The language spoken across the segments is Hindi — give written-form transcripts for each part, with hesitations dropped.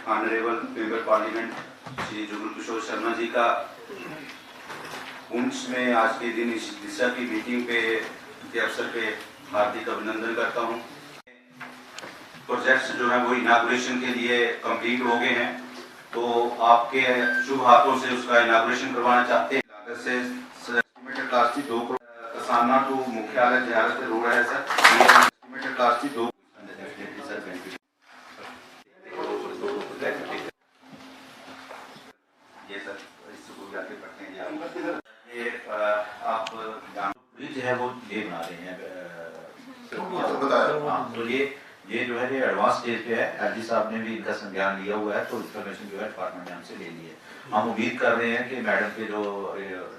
Honourable member parliament Shri Jugal Kishore Sharma ji का पुंछ में आज के दिन इस दिशा की मीटिंग के अवसर पे हार्दिक अभिनंदन करता हूँ। प्रोजेक्ट्स जो है वो इनागुरेशन के लिए कंप्लीट हो गए हैं, तो आपके शुभ हाथों से उसका इनागुरेशन करवाना चाहते हैं। लागत से estimated cost 2 crore. Kasana to मुख्यालय जियारत रोड है सर, एस्टिमेटेड कास्ट 2 ये सर स्कूल जाके पढ़ते हैं ये आप ब्रिज है वो ये बना रहे हैं तो ये जो है ये एडवांस स्टेज पे है। एलजी साहब ने भी इनका संज्ञान लिया हुआ है, तो इंफॉर्मेशन जो है डिपार्टमेंट ने हमसे ले ली है। हम उम्मीद कर रहे हैं कि मैडम के जो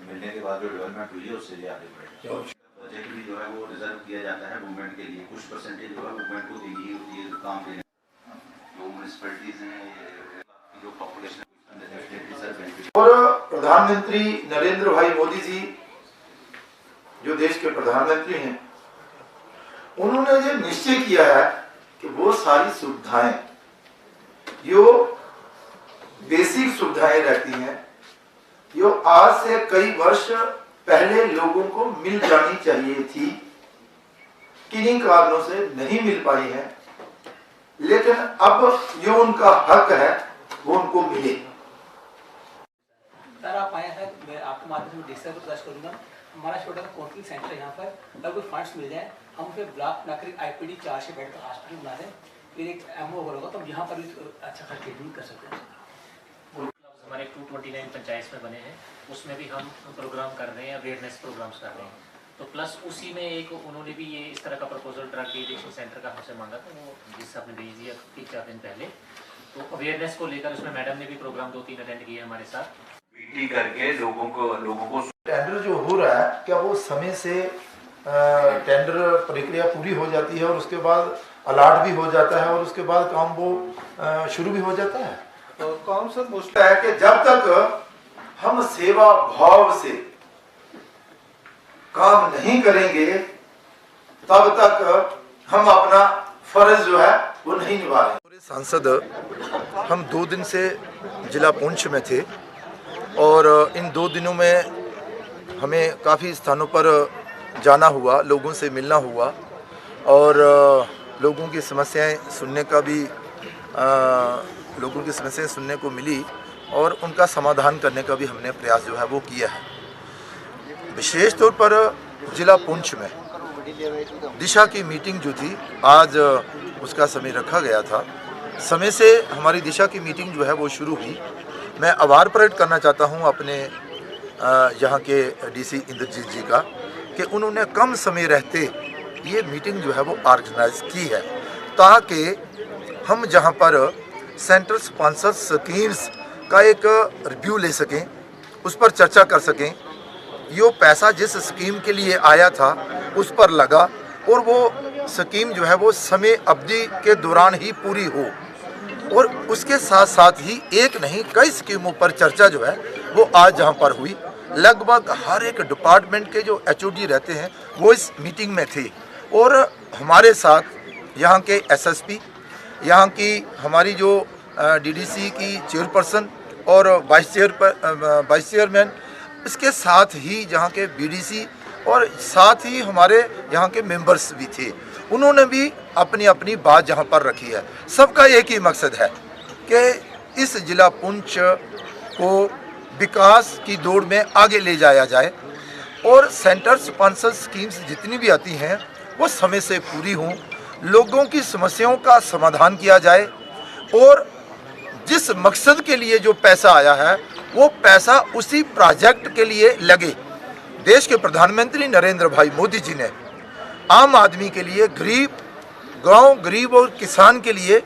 मिलने के बाद जो डेवलपमेंट हुई है उससे ये आगे बढ़ेगा। बजट भी जो है वो रिजर्व किया जाता है मूवमेंट के लिए, कुछ परसेंटेज जो है मूवमेंट को देनी होती है काम देने। जो म्यूनिसिपैलिटीज हैं जो पॉपुलेशन और प्रधानमंत्री नरेंद्र भाई मोदी जी जो देश के प्रधानमंत्री हैं, उन्होंने ये निश्चय किया है कि वो सारी सुविधाएं जो बेसिक सुविधाएं रहती हैं जो आज से कई वर्ष पहले लोगों को मिल जानी चाहिए थी, किन्हीं कारणों से नहीं मिल पाई है, लेकिन अब जो उनका हक है वो उनको मिले। सर आप आए हैं, मैं आपके माध्यम से डिस्कस को प्रयास करूंगा। हमारा छोटा सा काउंसलिंग सेंटर यहाँ पर अगर कोई फंड्स मिल जाए, हम फिर ब्लॉक नागरिक आईपीडी 400 बेड का हॉस्पिटल बना दें, फिर एक एमओ होगा तो हम यहाँ पर भी अच्छा खासा ट्रीटमेंट कर सकते हैं। हमारे 229 पंचायत में बने हैं, उसमें भी हम प्रोग्राम कर रहे हैं, अवेयरनेस प्रोग्राम्स कर रहे हैं। तो प्लस उसी में एक उन्होंने भी ये इस तरह का प्रपोजल ड्रग एडिक्शन सेंटर का हमसे मांगा था, वो जिस आपने भेज दिया 3-4 दिन पहले। तो अवेयरनेस को लेकर उसमें मैडम ने भी प्रोग्राम 2-3 अटेंड किए हमारे साथ करके लोगों को टेंडर जो हो रहा है क्या वो समय से टेंडर प्रक्रिया पूरी हो जाती है और उसके बाद अलॉट भी हो जाता है और उसके बाद काम वो शुरू भी हो जाता है? तो कौन सा मुश्किल है कि जब तक हम सेवा भाव से काम नहीं करेंगे तब तक हम अपना फर्ज जो है वो नहीं निभा रहे। पूरे सांसद हम 2 दिन से जिला पुंछ में थे और इन 2 दिनों में हमें काफ़ी स्थानों पर जाना हुआ, लोगों से मिलना हुआ और लोगों की समस्याएं सुनने का भी लोगों की समस्याएं सुनने को मिली और उनका समाधान करने का भी हमने प्रयास जो है वो किया है। विशेष तौर पर जिला पुंछ में दिशा की मीटिंग जो थी आज उसका समय रखा गया था, समय से हमारी दिशा की मीटिंग जो है वो शुरू हुई। मैं आभार प्रकट करना चाहता हूं अपने यहाँ के डीसी इंद्रजीत जी का कि उन्होंने कम समय रहते ये मीटिंग जो है वो ऑर्गेनाइज की है, ताकि हम जहाँ पर सेंट्रल स्पॉन्सर स्कीम्स का एक रिव्यू ले सकें, उस पर चर्चा कर सकें। यो पैसा जिस स्कीम के लिए आया था उस पर लगा और वो स्कीम जो है वो समय अवधि के दौरान ही पूरी हो और उसके साथ साथ ही एक नहीं कई स्कीमों पर चर्चा जो है वो आज जहां पर हुई। लगभग हर एक डिपार्टमेंट के जो एचओडी रहते हैं वो इस मीटिंग में थे और हमारे साथ यहाँ के एसएसपी, यहाँ की हमारी जो डीडीसी की चेयरपर्सन और वाइस चेयरमैन, इसके साथ ही यहाँ के बीडीसी और साथ ही हमारे यहाँ के मेंबर्स भी थे। उन्होंने भी अपनी अपनी बात जहाँ पर रखी है। सबका एक ही मकसद है कि इस जिला पुंछ को विकास की दौड़ में आगे ले जाया जाए और सेंटर स्पॉन्सर स्कीम्स जितनी भी आती हैं वो समय से पूरी हों, लोगों की समस्याओं का समाधान किया जाए और जिस मकसद के लिए जो पैसा आया है वो पैसा उसी प्रोजेक्ट के लिए लगे। देश के प्रधानमंत्री नरेंद्र भाई मोदी जी ने आम आदमी के लिए, गरीब गांव, गरीब और किसान के लिए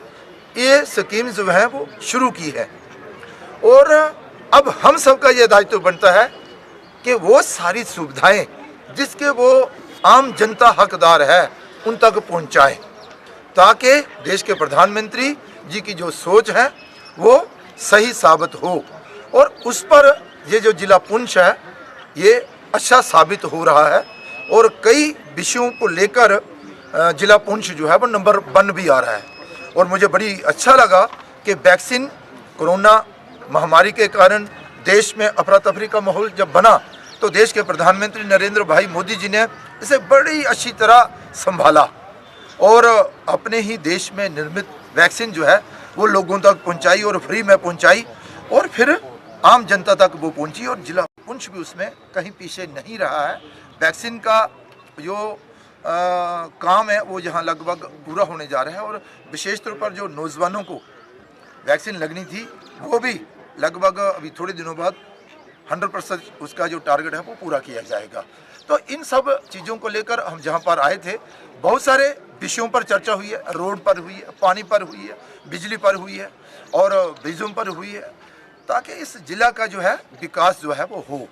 ये स्कीम जो है वो शुरू की है और अब हम सबका ये दायित्व बनता है कि वो सारी सुविधाएं जिसके वो आम जनता हकदार है उन तक पहुंचाएं, ताकि देश के प्रधानमंत्री जी की जो सोच है वो सही साबित हो और उस पर ये जो जिला पुंछ है ये अच्छा साबित हो रहा है और कई विषयों को लेकर जिला पुंछ जो है वो नंबर 1 भी आ रहा है। और मुझे बड़ी अच्छा लगा कि वैक्सीन कोरोना महामारी के कारण देश में अफरा तफरी का माहौल जब बना तो देश के प्रधानमंत्री नरेंद्र भाई मोदी जी ने इसे बड़ी अच्छी तरह संभाला और अपने ही देश में निर्मित वैक्सीन जो है वो लोगों तक पहुंचाई और फ्री में पहुंचाई और फिर आम जनता तक वो पहुंची और जिला पुंछ भी उसमें कहीं पीछे नहीं रहा है। वैक्सीन का जो काम है वो यहाँ लगभग पूरा होने जा रहा है और विशेष तौर पर जो नौजवानों को वैक्सीन लगनी थी वो भी लगभग अभी थोड़े दिनों बाद 100% उसका जो टारगेट है वो पूरा किया जाएगा। तो इन सब चीज़ों को लेकर हम जहाँ पर आए थे बहुत सारे विषयों पर चर्चा हुई है, रोड पर हुई है, पानी पर हुई है, बिजली पर हुई है और ब्रिजों पर हुई है, ताकि इस जिला का जो है विकास जो है वो हो।